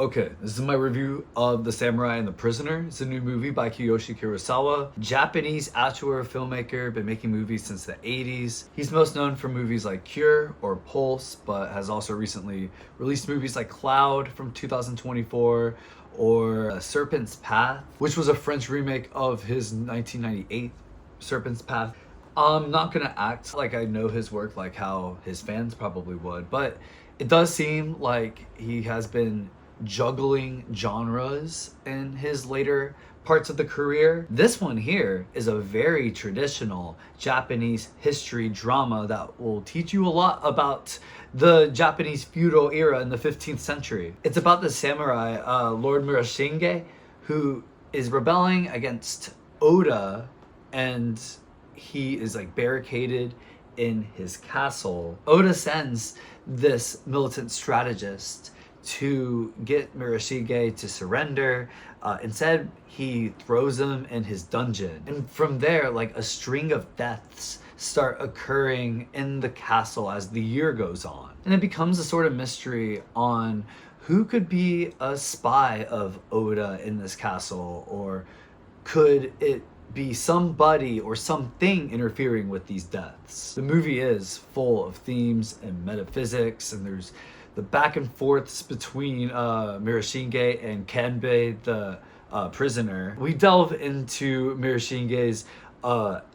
Okay, this is my review of The Samurai and the Prisoner. It's a new movie by Kiyoshi Kurosawa, Japanese auteur filmmaker, been making movies since the 80s. He's most known for movies like Cure or Pulse, but has also recently released movies like Cloud from 2024 or Serpent's Path, which was a French remake of his 1998 Serpent's Path. I'm not gonna act like I know his work like how his fans probably would, but it does seem like he has been juggling genres in his later parts of the career. This one here is a very traditional Japanese history drama that will teach you a lot about the Japanese feudal era in the 15th century. It's about the samurai, Lord Murashige, who is rebelling against Oda, and he is like barricaded in his castle. Oda sends this militant strategist to get Murashige to surrender. Instead, he throws him in his dungeon. And from there, like a string of deaths start occurring in the castle as the year goes on. And it becomes a sort of mystery on who could be a spy of Oda in this castle, or could it be somebody or something interfering with these deaths. The movie is full of themes and metaphysics, and there's the back and forths between Murashige and Kanbei, the prisoner. We delve into Murashige's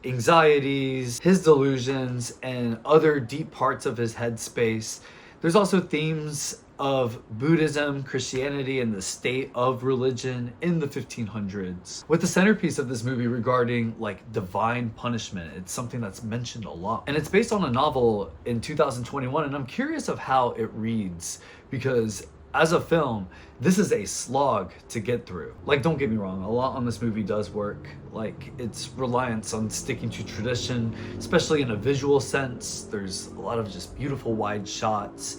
anxieties, his delusions, and other deep parts of his headspace. There's also themes of Buddhism, Christianity, and the state of religion in the 1500s. With the centerpiece of this movie regarding like divine punishment, it's something that's mentioned a lot. And it's based on a novel in 2021, and I'm curious of how it reads, because as a film, this is a slog to get through. Like, don't get me wrong, a lot on this movie does work. Like, its reliance on sticking to tradition, especially in a visual sense. There's a lot of just beautiful wide shots,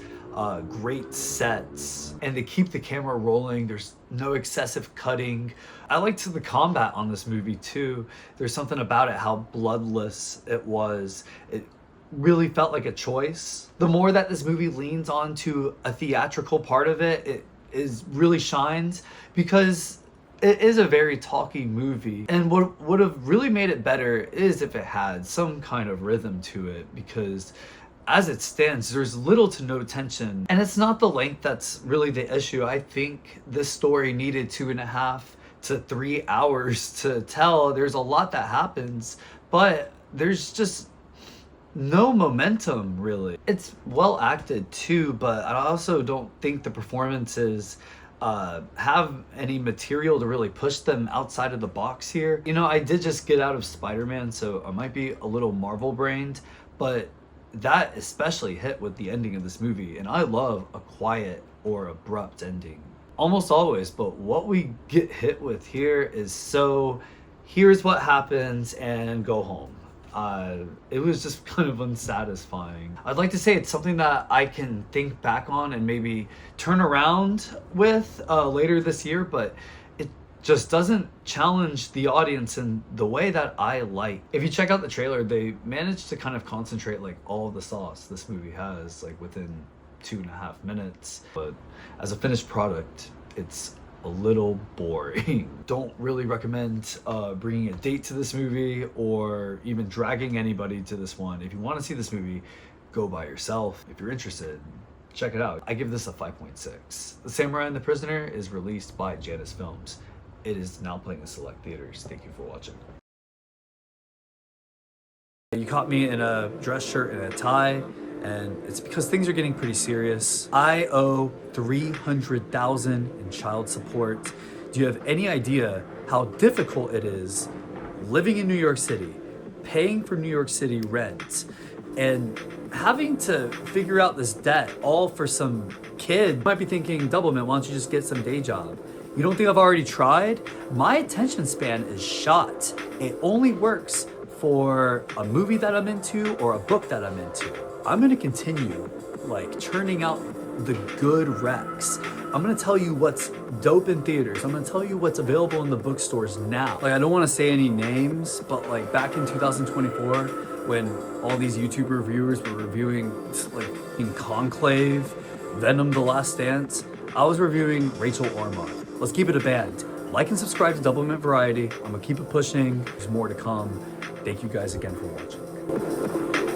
great sets, and they keep the camera rolling. There's no excessive cutting. I liked the combat on this movie too. There's something about it, how bloodless it was. It really felt like a choice. The more that this movie leans onto a theatrical part of it, it is really shines, because it is a very talky movie. And what would have really made it better is if it had some kind of rhythm to it, because as it stands, there's little to no tension. And it's not the length that's really the issue. I think this story needed 2.5 to 3 hours to tell. There's a lot that happens, but there's just no momentum, really. It's well acted too, but I also don't think the performances have any material to really push them outside of the box here. You know, I did just get out of Spider-Man, so I might be a little Marvel-brained, but that especially hit with the ending of this movie, and I love a quiet or abrupt ending almost always, but what we get hit with here is so here's what happens and go home. It was just kind of unsatisfying. I'd like to say it's something that I can think back on and maybe turn around with later this year, but it just doesn't challenge the audience in the way that I like. If you check out the trailer, they managed to kind of concentrate like all the sauce this movie has like within 2.5 minutes. But as a finished product, it's a little boring. Don't really recommend bringing a date to this movie or even dragging anybody to this one. If you want to see this movie, go by yourself. If you're interested, check it out. I give this a 5.6. The Samurai and the Prisoner is released by Janus Films. It is now playing in select theaters. Thank you for watching. You caught me in a dress shirt and a tie, and it's because things are getting pretty serious. I owe $300,000 in child support. Do you have any idea how difficult it is living in New York City, paying for New York City rent, and having to figure out this debt all for some kid? You might be thinking, Doublemint, why don't you just get some day job? You don't think I've already tried? My attention span is shot. It only works for a movie that I'm into or a book that I'm into. I'm gonna continue like churning out the good recs. I'm gonna tell you what's dope in theaters. I'm gonna tell you what's available in the bookstores now. Like, I don't wanna say any names, but like back in 2024, when all these YouTube reviewers were reviewing like in Conclave, Venom: The Last Dance, I was reviewing Rachel Orma. Let's keep it a band. Like and subscribe to Double Mint Variety. I'm gonna keep it pushing. There's more to come. Thank you guys again for watching.